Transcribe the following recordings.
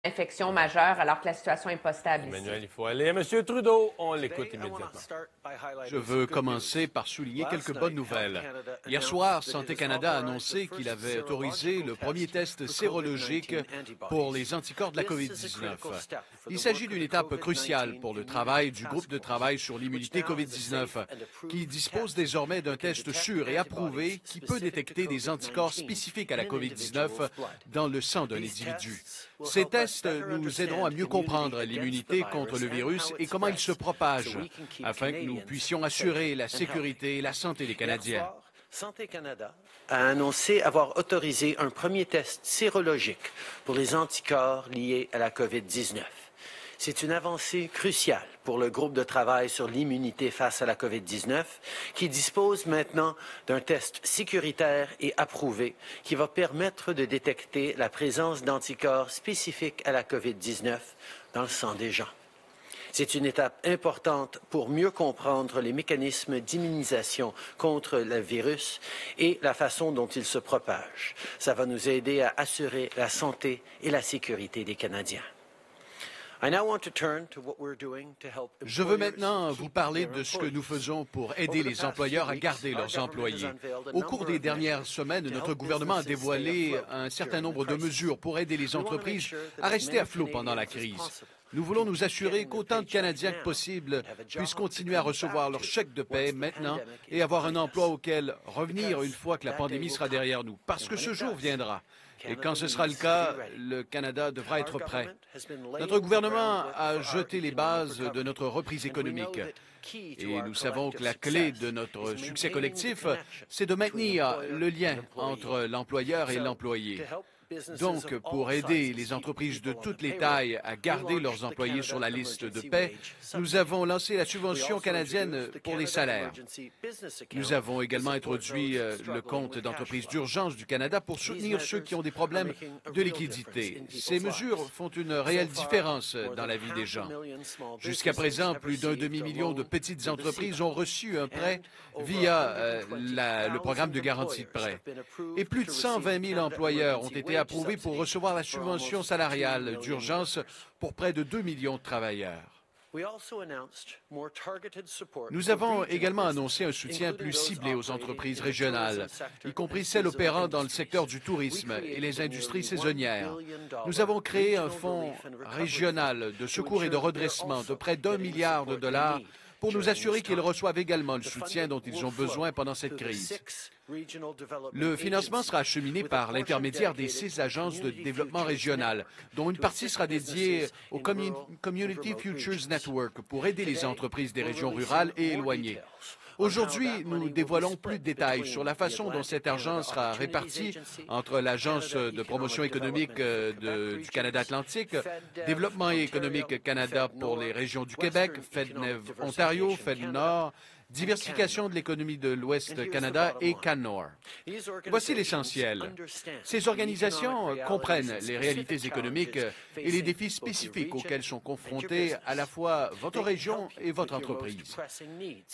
infection majeure alors que la situation n'est pas stable ici. Emmanuel, il faut aller à M. Trudeau. On l'écoute immédiatement. Je veux commencer par souligner quelques bonnes nouvelles. Hier soir, Santé Canada a annoncé qu'il avait autorisé le premier test sérologique pour les anticorps de la COVID-19. Il s'agit d'une étape cruciale pour le travail du groupe de travail sur l'immunité COVID-19, qui dispose désormais d'un test sûr et approuvé qui peut détecter des anticorps spécifiques à la COVID-19 dans le sang d'un individu. Ces tests nous aideront à mieux comprendre l'immunité contre le virus et comment il se propage, afin que nous puissions assurer la sécurité et la santé des Canadiens. Santé Canada a annoncé avoir autorisé un premier test sérologique pour les anticorps liés à la COVID-19. C'est une avancée cruciale pour le groupe de travail sur l'immunité face à la COVID-19 qui dispose maintenant d'un test sécuritaire et approuvé qui va permettre de détecter la présence d'anticorps spécifiques à la COVID-19 dans le sang des gens. C'est une étape importante pour mieux comprendre les mécanismes d'immunisation contre le virus et la façon dont il se propage. Ça va nous aider à assurer la santé et la sécurité des Canadiens. Je veux maintenant vous parler de ce que nous faisons pour aider les employeurs à garder leurs employés. Au cours des dernières semaines, notre gouvernement a dévoilé un certain nombre de mesures pour aider les entreprises à rester à flot pendant la crise. Nous voulons nous assurer qu'autant de Canadiens que possible puissent continuer à recevoir leur chèque de paie maintenant et avoir un emploi auquel revenir une fois que la pandémie sera derrière nous, parce que ce jour viendra. Et quand ce sera le cas, le Canada devra être prêt. Notre gouvernement a jeté les bases de notre reprise économique. Et nous savons que la clé de notre succès collectif, c'est de maintenir le lien entre l'employeur et l'employé. Donc, pour aider les entreprises de toutes les tailles à garder leurs employés sur la liste de paie, nous avons lancé la subvention canadienne pour les salaires. Nous avons également introduit le compte d'entreprise d'urgence du Canada pour soutenir ceux qui ont des problèmes de liquidité. Ces mesures font une réelle différence dans la vie des gens. Jusqu'à présent, plus d'un demi-million de petites entreprises ont reçu un prêt via le programme de garantie de prêt. Et plus de 120 000 employeurs ont été approuvés pour recevoir la subvention salariale d'urgence pour près de 2 millions de travailleurs. Nous avons également annoncé un soutien plus ciblé aux entreprises régionales, y compris celles opérant dans le secteur du tourisme et les industries saisonnières. Nous avons créé un fonds régional de secours et de redressement de près d'1 milliard de dollars pour nous assurer qu'ils reçoivent également le soutien dont ils ont besoin pendant cette crise. Le financement sera acheminé par l'intermédiaire des 6 agences de développement régional, dont une partie sera dédiée au Community Futures Network pour aider les entreprises des régions rurales et éloignées. Aujourd'hui, nous dévoilons plus de détails sur la façon dont cet argent sera réparti entre l'Agence de promotion économique du Canada Atlantique, Développement économique Canada pour les régions du Québec, FedNev Ontario, FedNord, Diversification de l'économie de l'Ouest Canada et CanNor. Voici l'essentiel. Ces organisations comprennent les réalités économiques et les défis spécifiques auxquels sont confrontés à la fois votre région et votre entreprise.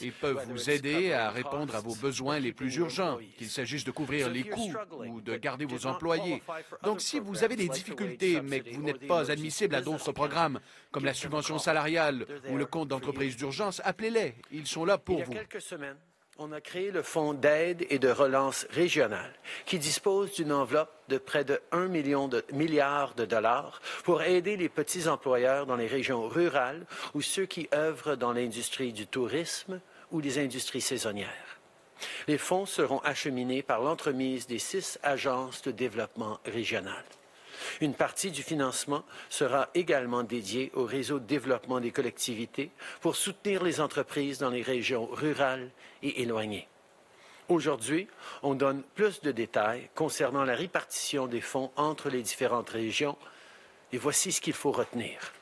Ils peuvent vous aider à répondre à vos besoins les plus urgents, qu'il s'agisse de couvrir les coûts ou de garder vos employés. Donc, si vous avez des difficultés, mais que vous n'êtes pas admissible à d'autres programmes, comme la subvention salariale ou le compte d'entreprise d'urgence, appelez-les. Ils sont là pour vous. Il y a quelques semaines, on a créé le Fonds d'aide et de relance régionale, qui dispose d'une enveloppe de près de 1 milliard de dollars pour aider les petits employeurs dans les régions rurales ou ceux qui œuvrent dans l'industrie du tourisme ou les industries saisonnières. Les fonds seront acheminés par l'entremise des 6 agences de développement régional. Une partie du financement sera également dédiée au réseau de développement des collectivités pour soutenir les entreprises dans les régions rurales et éloignées. Aujourd'hui, on donne plus de détails concernant la répartition des fonds entre les différentes régions et voici ce qu'il faut retenir.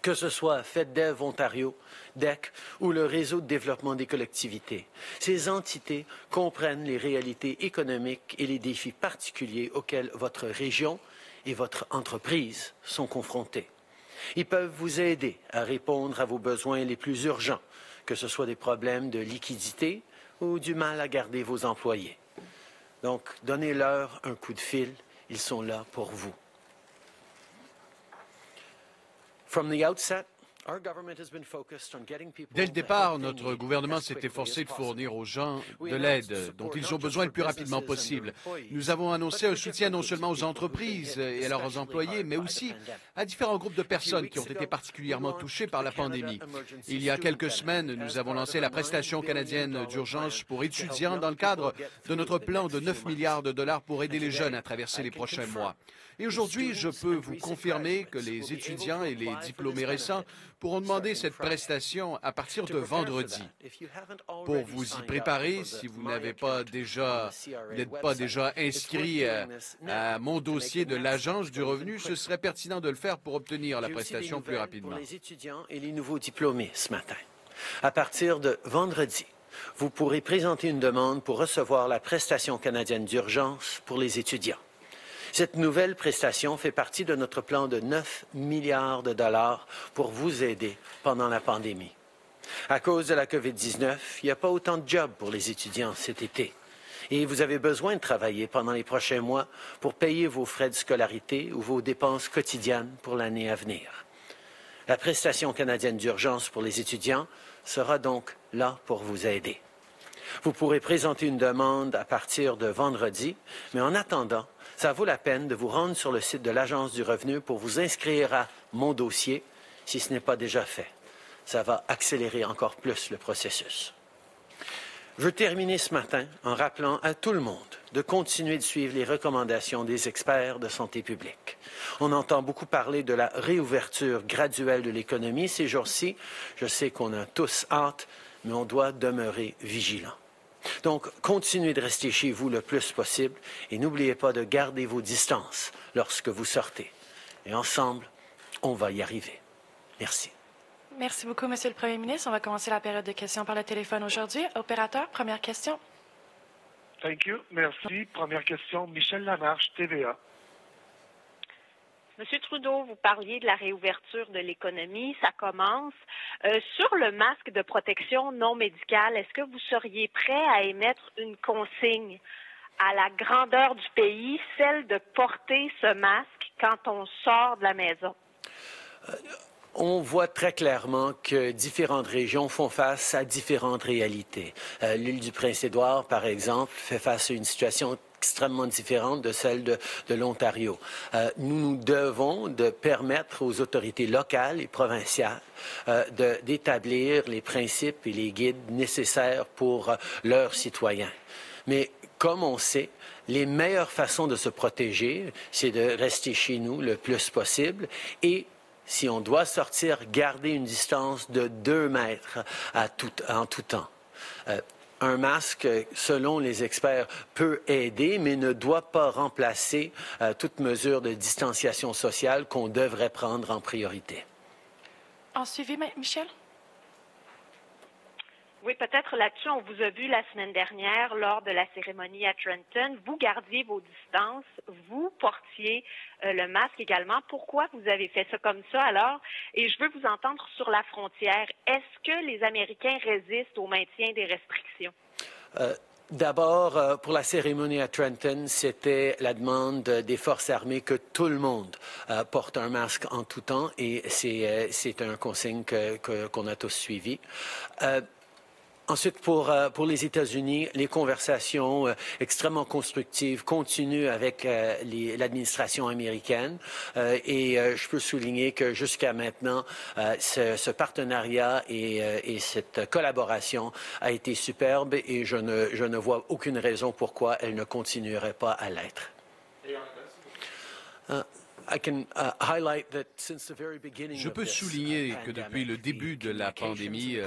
Que ce soit FedDev Ontario, DEC ou le réseau de développement des collectivités, ces entités comprennent les réalités économiques et les défis particuliers auxquels votre région et votre entreprise sont confrontés. Ils peuvent vous aider à répondre à vos besoins les plus urgents, que ce soit des problèmes de liquidité ou du mal à garder vos employés. Donc, donnez-leur un coup de fil, ils sont là pour vous. Dès le départ, notre gouvernement s'est efforcé de fournir aux gens de l'aide dont ils ont besoin le plus rapidement possible. Nous avons annoncé un soutien non seulement aux entreprises et à leurs employés, mais aussi à différents groupes de personnes qui ont été particulièrement touchés par la pandémie. Il y a quelques semaines, nous avons lancé la prestation canadienne d'urgence pour étudiants dans le cadre de notre plan de 9 milliards de dollars pour aider les jeunes à traverser les prochains mois. Et aujourd'hui, je peux vous confirmer que les étudiants et les diplômés récents pourront demander cette prestation à partir de vendredi. Pour vous y préparer, si vous n'êtes pas déjà inscrit à mon dossier de l'Agence du revenu, ce serait pertinent de le faire pour obtenir la prestation plus rapidement. Pour les étudiants et les nouveaux diplômés ce matin. À partir de vendredi, vous pourrez présenter une demande pour recevoir la prestation canadienne d'urgence pour les étudiants. Cette nouvelle prestation fait partie de notre plan de 9 milliards de dollars pour vous aider pendant la pandémie. À cause de la COVID-19, il n'y a pas autant de jobs pour les étudiants cet été. Et vous avez besoin de travailler pendant les prochains mois pour payer vos frais de scolarité ou vos dépenses quotidiennes pour l'année à venir. La prestation canadienne d'urgence pour les étudiants sera donc là pour vous aider. Vous pourrez présenter une demande à partir de vendredi, mais en attendant, ça vaut la peine de vous rendre sur le site de l'Agence du revenu pour vous inscrire à Mon dossier, si ce n'est pas déjà fait. Ça va accélérer encore plus le processus. Je veux terminer ce matin en rappelant à tout le monde de continuer de suivre les recommandations des experts de santé publique. On entend beaucoup parler de la réouverture graduelle de l'économie ces jours-ci. Je sais qu'on a tous hâte, mais on doit demeurer vigilant. Donc, continuez de rester chez vous le plus possible et n'oubliez pas de garder vos distances lorsque vous sortez. Et ensemble, on va y arriver. Merci. Merci beaucoup, Monsieur le Premier ministre. On va commencer la période de questions par le téléphone aujourd'hui. Opérateur, première question. Thank you. Merci. Première question, Michel Lamarche, TVA. Monsieur Trudeau, vous parliez de la réouverture de l'économie, ça commence. Sur le masque de protection non médicale, est-ce que vous seriez prêt à émettre une consigne à la grandeur du pays, celle de porter ce masque quand on sort de la maison? On voit très clairement que différentes régions font face à différentes réalités. L'île du Prince-Édouard, par exemple, fait face à une situation extrêmement différente de celle de l'Ontario. Nous devons de permettre aux autorités locales et provinciales d'établir les principes et les guides nécessaires pour leurs citoyens. Mais comme on sait, les meilleures façons de se protéger, c'est de rester chez nous le plus possible et si on doit sortir, garder une distance de 2 mètres en tout temps. Un masque, selon les experts, peut aider, mais ne doit pas remplacer toute mesure de distanciation sociale qu'on devrait prendre en priorité. En suivi, Michel? Oui, peut-être là-dessus, on vous a vu la semaine dernière lors de la cérémonie à Trenton. Vous gardiez vos distances, vous portiez le masque également. Pourquoi vous avez fait ça comme ça alors? Et je veux vous entendre sur la frontière. Est-ce que les Américains résistent au maintien des restrictions? D'abord, pour la cérémonie à Trenton, c'était la demande des forces armées que tout le monde porte un masque en tout temps et c'est un consigne qu'on a tous suivi. Ensuite, pour les États-Unis, les conversations extrêmement constructives continuent avec l'administration américaine et je peux souligner que jusqu'à maintenant, ce partenariat et cette collaboration a été superbe et je ne vois aucune raison pourquoi elle ne continuerait pas à l'être. Je peux souligner que depuis le début de la pandémie,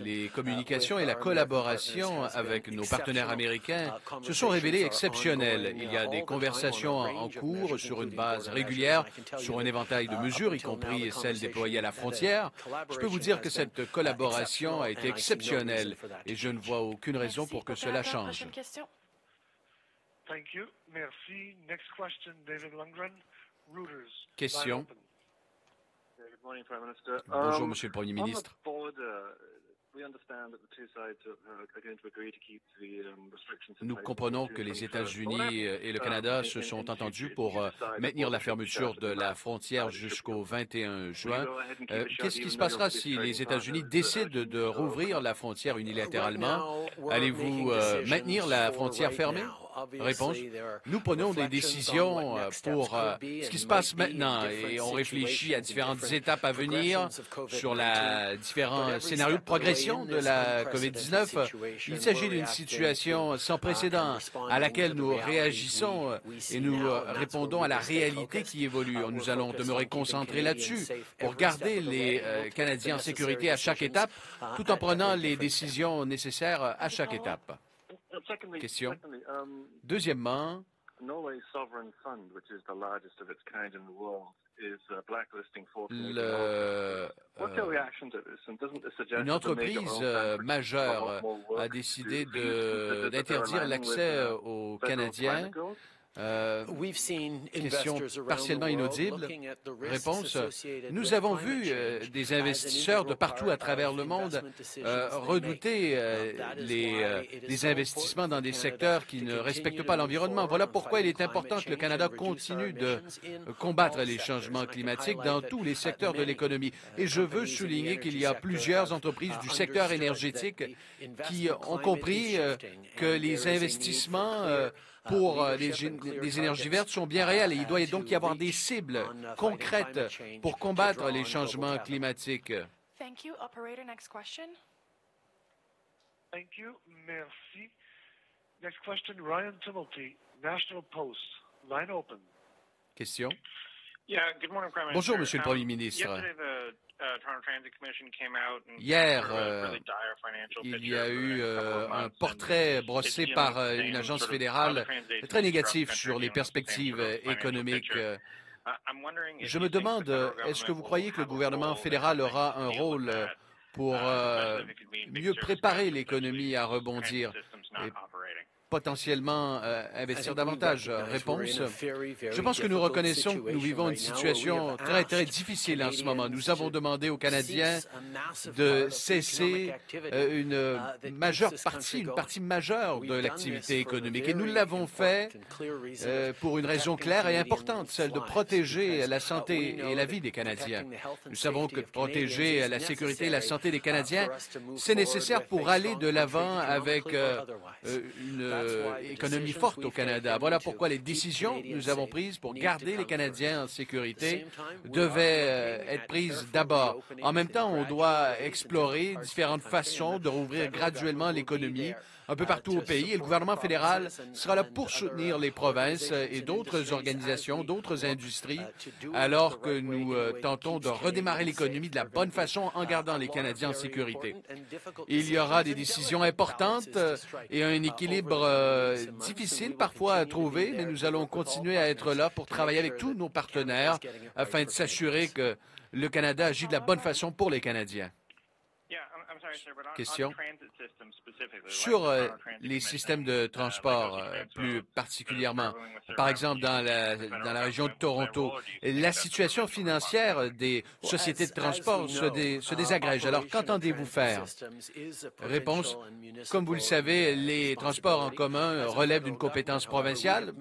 les communications et la collaboration avec nos partenaires américains se sont révélées exceptionnelles. Il y a des conversations en cours sur une base régulière, sur un éventail de mesures, y compris celles déployées à la frontière. Je peux vous dire que cette collaboration a été exceptionnelle et je ne vois aucune raison pour que cela change. Thank you. Merci. Next question, David Lundgren. Question. Bonjour, Monsieur le Premier ministre. Nous comprenons que les États-Unis et le Canada se sont entendus pour maintenir la fermeture de la frontière jusqu'au 21 juin. Qu'est-ce qui se passera si les États-Unis décident de rouvrir la frontière unilatéralement? Allez-vous maintenir la frontière fermée? Réponse. Nous prenons des décisions pour ce qui se passe maintenant et on réfléchit à différentes étapes à venir sur différents scénarios de progression de la COVID-19. Il s'agit d'une situation sans précédent à laquelle nous réagissons et nous répondons à la réalité qui évolue. Nous allons demeurer concentrés là-dessus pour garder les Canadiens en sécurité à chaque étape, tout en prenant les décisions nécessaires à chaque étape. Question. Deuxièmement, une entreprise majeure a décidé d'interdire l'accès aux Canadiens. Question partiellement inaudible. Réponse. Nous avons vu des investisseurs de partout à travers le monde redouter les investissements dans des secteurs qui ne respectent pas l'environnement. Voilà pourquoi il est important que le Canada continue de combattre les changements climatiques dans tous les secteurs de l'économie. Et je veux souligner qu'il y a plusieurs entreprises du secteur énergétique qui ont compris que les investissements pour les énergies vertes sont bien réels et il doit donc y avoir des cibles concrètes pour combattre les changements climatiques. Thank you. Operator, next question. Thank you. Merci. Next question, Ryan Timothy, National Post. Line open. Question. Bonjour, Bonjour, Monsieur le Premier ministre. Hier, il y a eu un portrait brossé par une agence fédérale très négatif sur les perspectives économiques. Je me demande, est-ce que vous croyez que le gouvernement fédéral aura un rôle pour mieux préparer l'économie à rebondir et potentiellement investir davantage? Réponse. Je pense que nous reconnaissons que nous vivons une situation très, très difficile en ce moment. Nous avons demandé aux Canadiens de cesser une partie majeure de l'activité économique. Et nous l'avons fait pour une raison claire et importante, celle de protéger la santé et la vie des Canadiens. Nous savons que protéger la sécurité et la santé des Canadiens, c'est nécessaire pour aller de l'avant avec une économie forte au Canada. Voilà pourquoi les décisions que nous avons prises pour garder les Canadiens en sécurité devaient être prises d'abord. En même temps, on doit explorer différentes façons de rouvrir graduellement l'économie un peu partout au pays et le gouvernement fédéral sera là pour soutenir les provinces et d'autres organisations, d'autres industries, alors que nous tentons de redémarrer l'économie de la bonne façon en gardant les Canadiens en sécurité. Il y aura des décisions importantes et un équilibre difficile parfois à trouver, mais nous allons continuer à être là pour travailler avec tous nos partenaires afin de s'assurer que le Canada agit de la bonne façon pour les Canadiens. Question. Sur les systèmes de transport, plus particulièrement, par exemple dans la région de Toronto, la situation financière des sociétés de transport se désagrège. Alors, qu'entendez-vous faire? Réponse. Comme vous le savez, les transports en commun relèvent d'une compétence provinciale.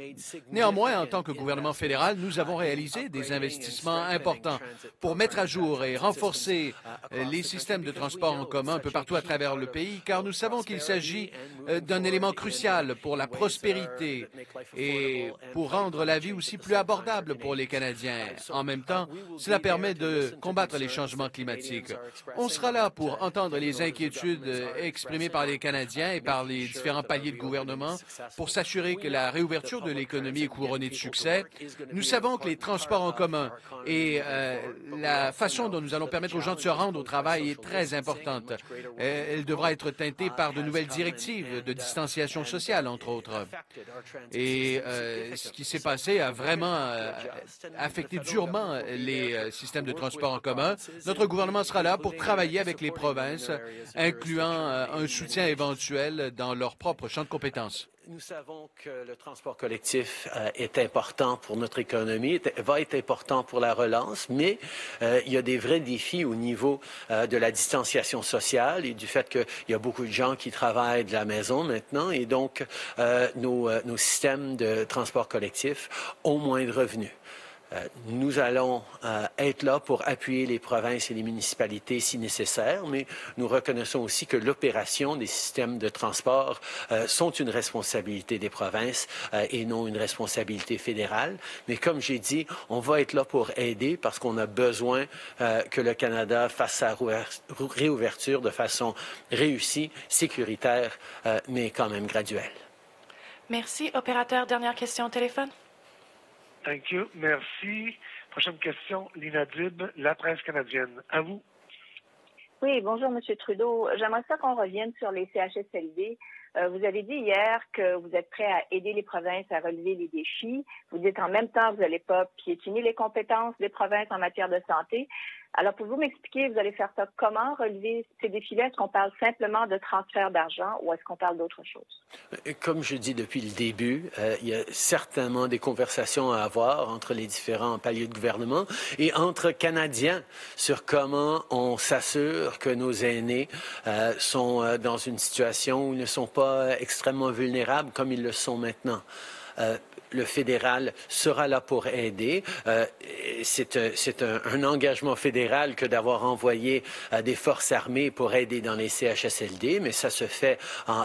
Néanmoins, en tant que gouvernement fédéral, nous avons réalisé des investissements importants pour mettre à jour et renforcer les systèmes de transport en commun un peu partout à travers le pays, car nous savons qu'il s'agit d'un élément crucial pour la prospérité et pour rendre la vie aussi plus abordable pour les Canadiens. En même temps, cela permet de combattre les changements climatiques. On sera là pour entendre les inquiétudes exprimées par les Canadiens et par les différents paliers de gouvernement pour s'assurer que la réouverture de l'économie est couronnée de succès. Nous savons que les transports en commun et la façon dont nous allons permettre aux gens de se rendre au travail est très importante. Elle devra être teintée par de nouvelles directives de distanciation sociale, entre autres. Et ce qui s'est passé a vraiment affecté durement les systèmes de transport en commun. Notre gouvernement sera là pour travailler avec les provinces, incluant un soutien éventuel dans leur propre champ de compétences. Nous savons que le transport collectif est important pour notre économie, va être important pour la relance, mais il y a des vrais défis au niveau de la distanciation sociale et du fait qu'il y a beaucoup de gens qui travaillent de la maison maintenant et donc nos systèmes de transport collectif ont moins de revenus. Nous allons être là pour appuyer les provinces et les municipalités si nécessaire, mais nous reconnaissons aussi que l'opération des systèmes de transport sont une responsabilité des provinces et non une responsabilité fédérale. Mais comme j'ai dit, on va être là pour aider parce qu'on a besoin que le Canada fasse sa réouverture de façon réussie, sécuritaire, mais quand même graduelle. Merci. Opérateur, dernière question au téléphone. Thank you. Merci. Prochaine question, Lina Dib, La Presse canadienne. À vous. Oui, bonjour, M. Trudeau. J'aimerais ça qu'on revienne sur les CHSLD. Vous avez dit hier que vous êtes prêt à aider les provinces à relever les défis. Vous dites en même temps que vous n'allez pas piétiner les compétences des provinces en matière de santé. Alors, pouvez-vous m'expliquer, vous allez faire ça comment, relever ces défis-là? Est-ce qu'on parle simplement de transfert d'argent ou est-ce qu'on parle d'autre chose? Comme je dis depuis le début, il y a certainement des conversations à avoir entre les différents paliers de gouvernement et entre Canadiens sur comment on s'assure que nos aînés sont dans une situation où ils ne sont pas extrêmement vulnérables comme ils le sont maintenant. Le fédéral sera là pour aider. C'est un engagement fédéral que d'avoir envoyé des forces armées pour aider dans les CHSLD, mais ça se fait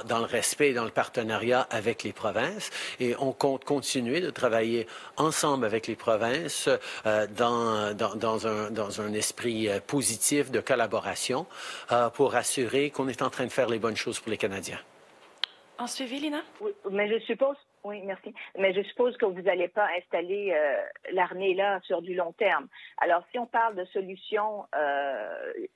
dans le respect et dans le partenariat avec les provinces. Et on compte continuer de travailler ensemble avec les provinces dans un esprit positif de collaboration pour assurer qu'on est en train de faire les bonnes choses pour les Canadiens. En suivi, Lina? Oui, mais je suppose... Oui, merci. Mais je suppose que vous n'allez pas installer l'armée là sur du long terme. Alors, si on parle de solutions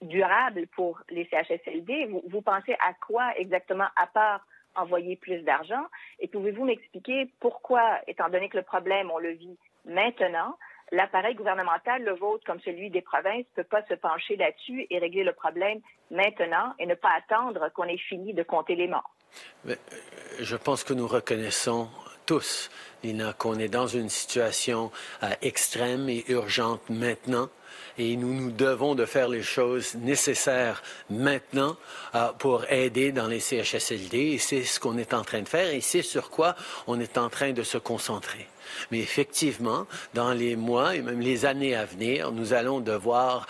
durables pour les CHSLD, vous pensez à quoi exactement à part envoyer plus d'argent? Et pouvez-vous m'expliquer pourquoi, étant donné que le problème, on le vit maintenant, l'appareil gouvernemental, le vôtre comme celui des provinces, ne peut pas se pencher là-dessus et régler le problème maintenant et ne pas attendre qu'on ait fini de compter les morts? Je pense que nous reconnaissons tous, Lina, qu'on est dans une situation extrême et urgente maintenant. Et nous devons de faire les choses nécessaires maintenant pour aider dans les CHSLD. Et c'est ce qu'on est en train de faire et c'est sur quoi on est en train de se concentrer. Mais effectivement, dans les mois et même les années à venir, nous allons devoir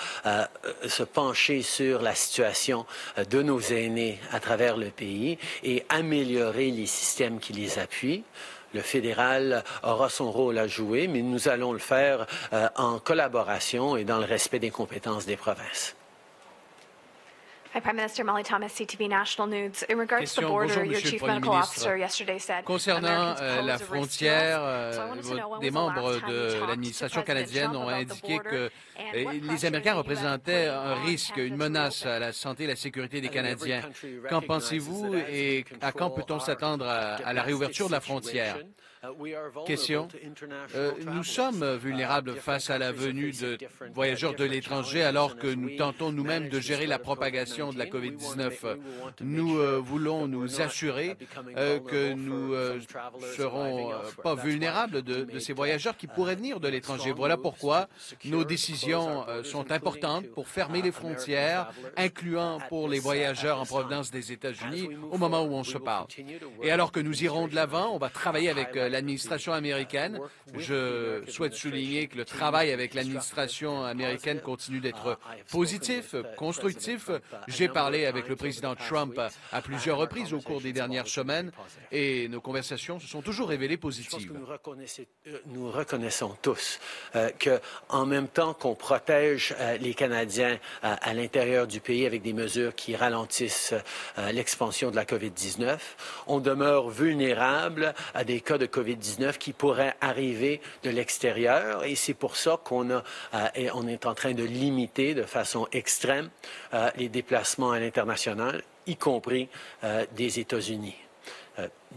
se pencher sur la situation de nos aînés à travers le pays et améliorer les systèmes qui les appuient. Le fédéral aura son rôle à jouer, mais nous allons le faire en collaboration et dans le respect des compétences des provinces. Hi, Prime Minister Molly Thomas, CTV National News. In regards to the border, your chief medical officer yesterday said concernant la frontière, des membres de l'administration canadienne ont indiqué que les Américains représentaient un risque, une menace à la santé et la sécurité des Canadiens. Qu'en pensez-vous et à quand peut-on s'attendre à la réouverture de la frontière? Question. Nous sommes vulnérables face à la venue de voyageurs de l'étranger alors que nous tentons nous-mêmes de gérer la propagation de la COVID-19. Nous voulons nous assurer que nous ne serons pas vulnérables de ces voyageurs qui pourraient venir de l'étranger. Voilà pourquoi nos décisions sont importantes pour fermer les frontières, incluant pour les voyageurs en provenance des États-Unis au moment où on se parle. Et alors que nous irons de l'avant, on va travailler avec l'administration américaine. Je souhaite souligner que le travail avec l'administration américaine continue d'être positif, constructif. J'ai parlé avec le président Trump à plusieurs reprises au cours des dernières semaines et nos conversations se sont toujours révélées positives. Nous reconnaissons tous qu'en même temps qu'on protège les Canadiens à l'intérieur du pays avec des mesures qui ralentissent l'expansion de la COVID-19, on demeure vulnérable à des cas de COVID-19 qui pourraient arriver de l'extérieur et c'est pour ça on est en train de limiter de façon extrême les déplacements à l'international, y compris des États-Unis.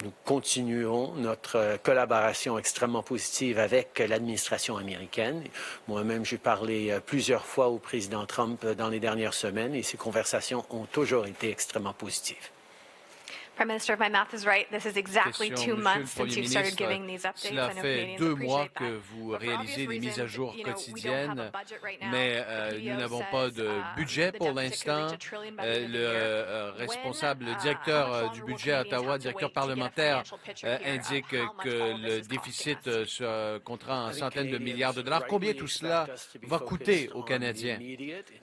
Nous continuerons notre collaboration extrêmement positive avec l'administration américaine. Moi-même, j'ai parlé plusieurs fois au président Trump dans les dernières semaines et ces conversations ont toujours été extrêmement positives. Prime Minister, if my math is right, this is exactly Question, 2 Monsieur months le since Premier you've started ministre, giving these updates. cela I know fait Canadians 2 mois appreciate que that. vous But for réalisez des obvious mises à reasons, jour we don't have quotidiennes, a budget right now. mais The nous PO n'avons says, pas de budget the pour deficit could reach l'instant. $1 trillion by the end of the year. Le responsable, le How directeur much du longer will budget à Canadians Ottawa, have to directeur wait to get a parlementaire, financial picture here of indique how much que all of le this is costing déficit us? se comptera en centaines de milliards de dollars. Combien tout cela va coûter aux Canadiens?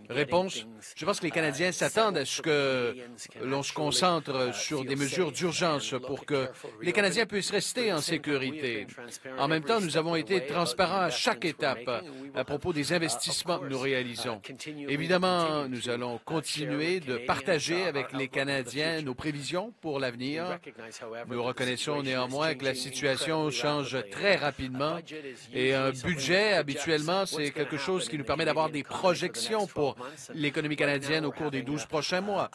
Réponse, je pense que les Canadiens s'attendent à ce que l'on se concentre sur des mesures d'urgence pour que les Canadiens puissent rester en sécurité. En même temps, nous avons été transparents à chaque étape à propos des investissements que nous réalisons. Évidemment, nous allons continuer de partager avec les Canadiens nos prévisions pour l'avenir. Nous reconnaissons néanmoins que la situation change très rapidement et un budget, habituellement, c'est quelque chose qui nous permet d'avoir des projections pour l'économie canadienne au cours des 12 prochains mois.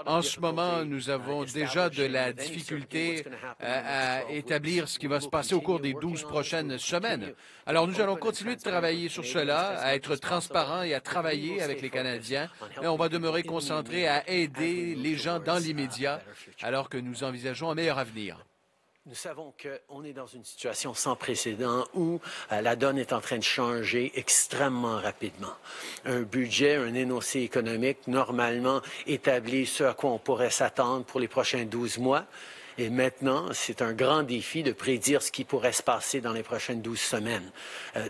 En ce moment, nous avons déjà de la difficulté à établir ce qui va se passer au cours des 12 prochaines semaines. Alors, nous allons continuer de travailler sur cela, à être transparents et à travailler avec les Canadiens. Et on va demeurer concentrés à aider les gens dans l'immédiat, alors que nous envisageons un meilleur avenir. Nous savons qu'on est dans une situation sans précédent où la donne est en train de changer extrêmement rapidement. Un budget, un énoncé économique normalement établit ce à quoi on pourrait s'attendre pour les prochains 12 mois. Et maintenant, c'est un grand défi de prédire ce qui pourrait se passer dans les prochaines 12 semaines.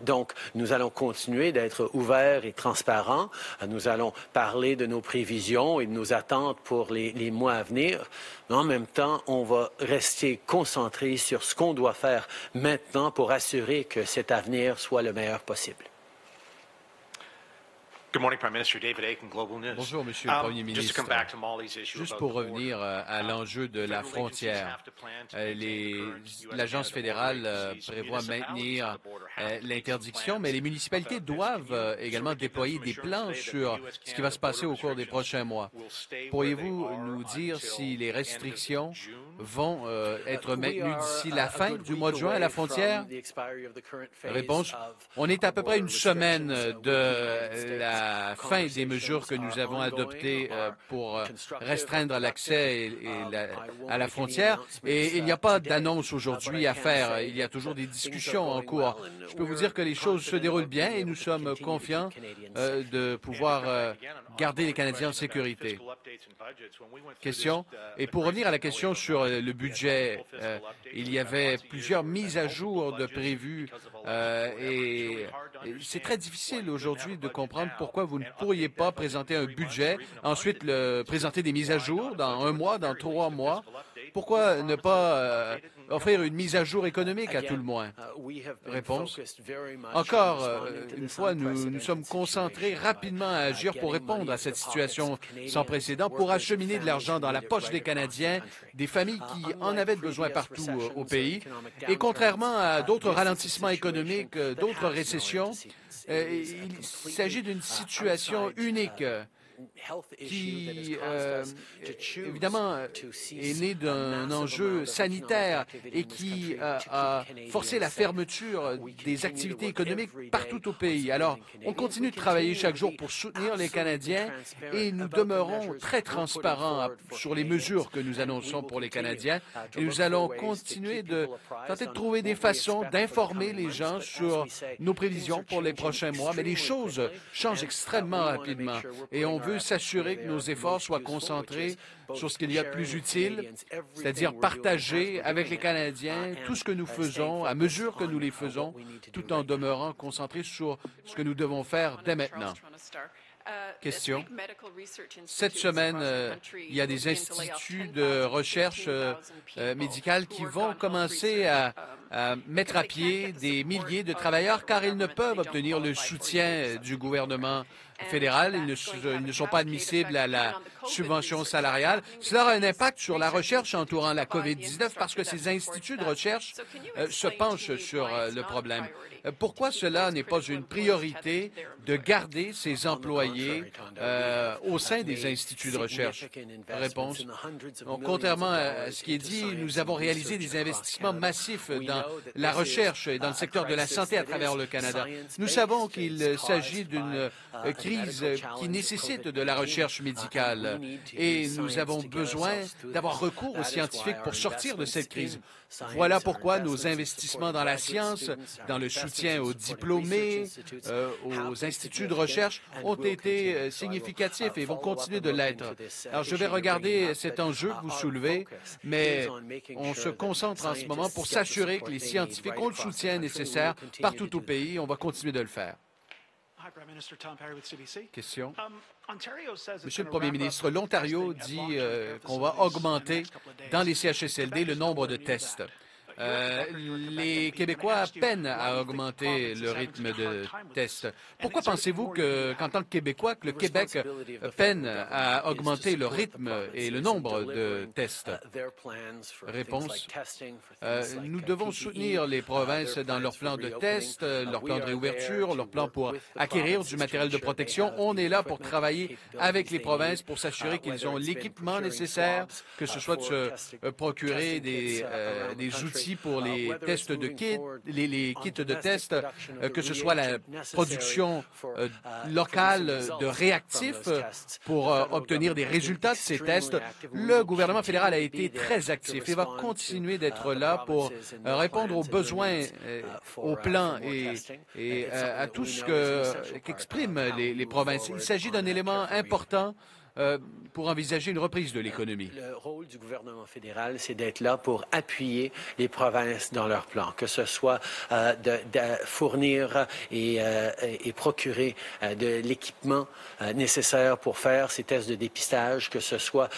Donc, nous allons continuer d'être ouverts et transparents. Nous allons parler de nos prévisions et de nos attentes pour les mois à venir. Mais en même temps, on va rester concentré sur ce qu'on doit faire maintenant pour assurer que cet avenir soit le meilleur possible. Good morning, Prime Minister. David Aiken, Global News. Bonjour, Monsieur le Premier ministre. Juste pour revenir à l'enjeu de la frontière, l'Agence fédérale prévoit maintenir l'interdiction, mais les municipalités doivent également déployer des plans sur ce qui va se passer au cours des prochains mois. Pourriez-vous nous dire si les restrictions vont être maintenues d'ici la fin du mois de juin à la frontière? Réponse, on est à peu près une semaine de la fin des mesures que nous avons adoptées pour restreindre l'accès à la frontière. Et il n'y a pas d'annonce aujourd'hui à faire. Il y a toujours des discussions en cours. Je peux vous dire que les choses se déroulent bien et nous sommes confiants de pouvoir garder les Canadiens en sécurité. Question. Et pour revenir à la question sur le budget, il y avait plusieurs mises à jour de prévues et c'est très difficile aujourd'hui de comprendre pourquoi vous ne pourriez pas présenter un budget, ensuite présenter des mises à jour dans 1 mois, dans 3 mois. Pourquoi ne pas offrir une mise à jour économique à tout le moins? Réponse. Encore une fois, nous sommes concentrés rapidement à agir pour répondre à cette situation sans précédent, pour acheminer de l'argent dans la poche des Canadiens, des familles qui en avaient besoin partout au pays. Et contrairement à d'autres ralentissements économiques, d'autres récessions, il s'agit d'une situation unique qui, évidemment, est né d'un enjeu sanitaire et qui a forcé la fermeture des activités économiques partout au pays. Alors, on continue de travailler chaque jour pour soutenir les Canadiens et nous demeurons très transparents sur les mesures que nous annonçons pour les Canadiens. Et nous allons continuer de tenter de trouver des façons d'informer les gens sur nos prévisions pour les prochains mois. Mais les choses changent extrêmement rapidement et on veut s'assurer que nos efforts soient concentrés sur ce qu'il y a de plus utile, c'est-à-dire partager avec les Canadiens tout ce que nous faisons à mesure que nous les faisons, tout en demeurant concentrés sur ce que nous devons faire dès maintenant. Question. Cette semaine, il y a des instituts de recherche médicale qui vont commencer à mettre à pied des milliers de travailleurs car ils ne peuvent obtenir le soutien du gouvernement fédéral. Ils ne sont pas admissibles à la subvention salariale. Cela aura un impact sur la recherche entourant la COVID-19 parce que ces instituts de recherche se penchent sur le problème. Pourquoi cela n'est pas une priorité de garder ces employés au sein des instituts de recherche? Réponse. Donc, contrairement à ce qui est dit, nous avons réalisé des investissements massifs dans la recherche et dans le secteur de la santé à travers le Canada. Nous savons qu'il s'agit d'une crise crise qui nécessite de la recherche médicale et nous avons besoin d'avoir recours aux scientifiques pour sortir de cette crise. Voilà pourquoi nos investissements dans la science, dans le soutien aux diplômés, aux instituts de recherche ont été significatifs et vont continuer de l'être. Alors, je vais regarder cet enjeu que vous soulevez, mais on se concentre en ce moment pour s'assurer que les scientifiques ont le soutien nécessaire partout au pays. On va continuer de le faire. Question. Monsieur le Premier ministre, l'Ontario dit qu'on va augmenter dans les CHSLD le nombre de tests. Les Québécois peinent à augmenter le rythme de tests. Pourquoi pensez-vous qu'en tant que Québécois, que le Québec peine à augmenter le rythme et le nombre de tests? Réponse. Nous devons soutenir les provinces dans leur plan de tests, leur plan de réouverture, leur plan pour acquérir du matériel de protection. On est là pour travailler avec les provinces pour s'assurer qu'ils ont l'équipement nécessaire, que ce soit de se procurer des outils pour les tests de kits, les kits de tests, que ce soit la production locale de réactifs pour obtenir des résultats de ces tests. Le gouvernement fédéral a été très actif et va continuer d'être là pour répondre aux besoins, aux plans et à tout ce qu'expriment les provinces. Il s'agit d'un élément important pour envisager une reprise de l'économie. Le rôle du gouvernement fédéral, c'est d'être là pour appuyer les provinces dans leurs plans, que ce soit de fournir et procurer de l'équipement nécessaire pour faire ces tests de dépistage, que ce soit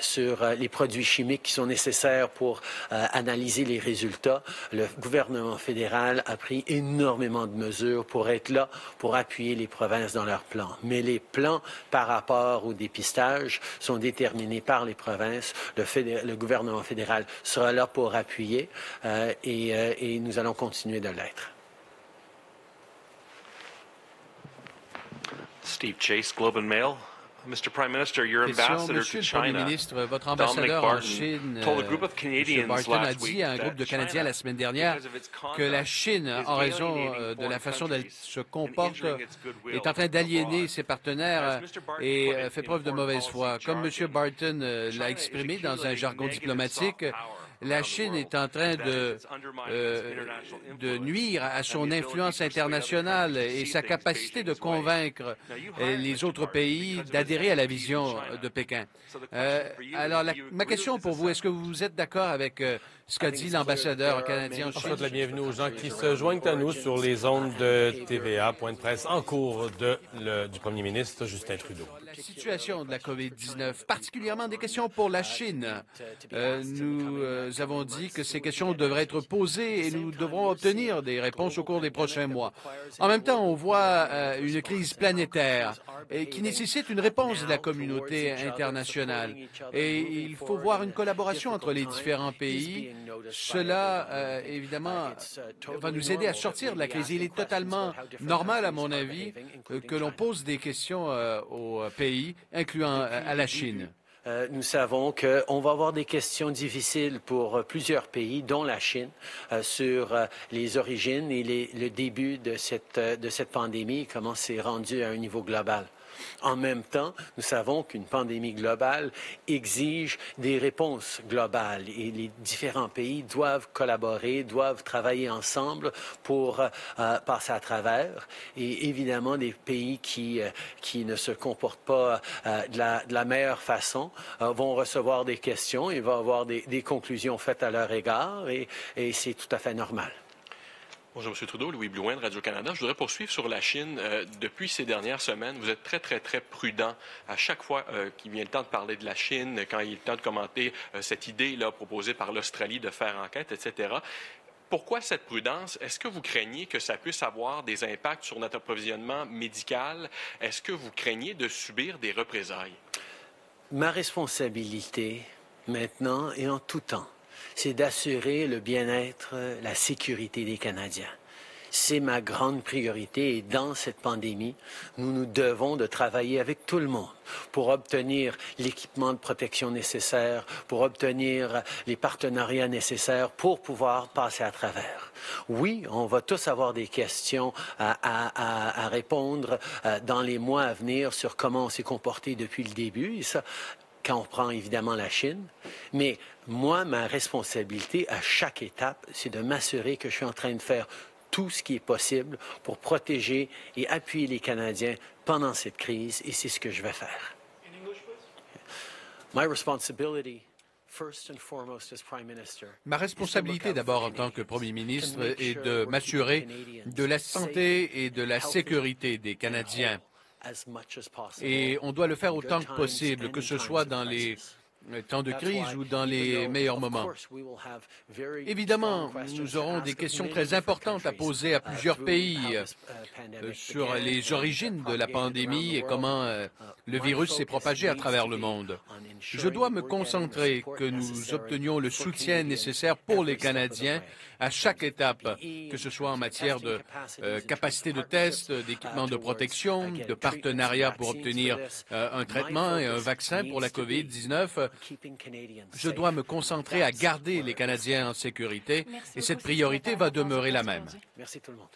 sur les produits chimiques qui sont nécessaires pour analyser les résultats. Le gouvernement fédéral a pris énormément de mesures pour être là, pour appuyer les provinces dans leurs plans. Mais les plans par rapport au dépistage sont déterminés par les provinces. Le gouvernement fédéral sera là pour appuyer et nous allons continuer de l'être. Steve Chase, Globe and Mail. Mr. Prime Minister, your ambassador to China, votre ambassadeur en Chine, M. Barton, a dit à un groupe de Canadiens la semaine dernière que la Chine, en raison de la façon dont elle se comporte, est en train d'aliéner ses partenaires et fait preuve de mauvaise foi. Comme M. Barton l'a exprimé dans un jargon diplomatique, la Chine est en train de nuire à son influence internationale et sa capacité de convaincre les autres pays d'adhérer à la vision de Pékin. Alors, ma question pour vous, est-ce que vous êtes d'accord avec ce qu'a dit l'ambassadeur canadien en Chine? Je souhaite la bienvenue aux gens qui se joignent à nous sur les ondes de TVA, point de presse en cours du premier ministre Justin Trudeau. La situation de la COVID-19, particulièrement des questions pour la Chine. Nous avons dit que ces questions devraient être posées et nous devrons obtenir des réponses au cours des prochains mois. En même temps, on voit une crise planétaire qui nécessite une réponse de la communauté internationale. Et il faut voir une collaboration entre les différents pays. Cela, évidemment, va nous aider à sortir de la crise. Il est totalement normal, à mon avis, que l'on pose des questions aux pays, incluant à la Chine. Nous savons qu'on va avoir des questions difficiles pour plusieurs pays, dont la Chine, sur les origines et le début de cette pandémie et comment c'est rendu à un niveau global. En même temps, nous savons qu'une pandémie globale exige des réponses globales et les différents pays doivent collaborer, doivent travailler ensemble pour passer à travers. Et évidemment, des pays qui ne se comportent pas de la meilleure façon vont recevoir des questions et vont avoir des conclusions faites à leur égard et c'est tout à fait normal. Bonjour, M. Trudeau. Louis Blouin de Radio-Canada. Je voudrais poursuivre sur la Chine. Depuis ces dernières semaines, vous êtes très, très, très prudent. À chaque fois qu'il vient le temps de parler de la Chine, quand il est le temps de commenter cette idée-là proposée par l'Australie de faire enquête, etc. Pourquoi cette prudence? Est-ce que vous craignez que ça puisse avoir des impacts sur notre approvisionnement médical? Est-ce que vous craignez de subir des représailles? Ma responsabilité, maintenant et en tout temps, c'est d'assurer le bien-être, la sécurité des Canadiens. C'est ma grande priorité et dans cette pandémie, nous devons de travailler avec tout le monde pour obtenir l'équipement de protection nécessaire, pour obtenir les partenariats nécessaires pour pouvoir passer à travers. Oui, on va tous avoir des questions à répondre dans les mois à venir sur comment on s'est comporté depuis le début. Et ça, quand on prend évidemment la Chine. Mais moi, ma responsabilité à chaque étape, c'est de m'assurer que je suis en train de faire tout ce qui est possible pour protéger et appuyer les Canadiens pendant cette crise, et c'est ce que je vais faire. Ma responsabilité d'abord en tant que Premier ministre est de m'assurer de la santé et de la sécurité des Canadiens. Et on doit le faire autant que possible, que ce soit dans les temps de crise ou dans les meilleurs moments. Évidemment, nous aurons des questions très importantes à poser à plusieurs pays sur les origines de la pandémie et comment le virus s'est propagé à travers le monde. Je dois me concentrer que nous obtenions le soutien nécessaire pour les Canadiens à chaque étape, que ce soit en matière de capacité de test, d'équipements de protection, de partenariats pour obtenir un traitement et un vaccin pour la COVID-19. Je dois me concentrer à garder les Canadiens en sécurité et cette priorité va demeurer la même. Merci tout le monde.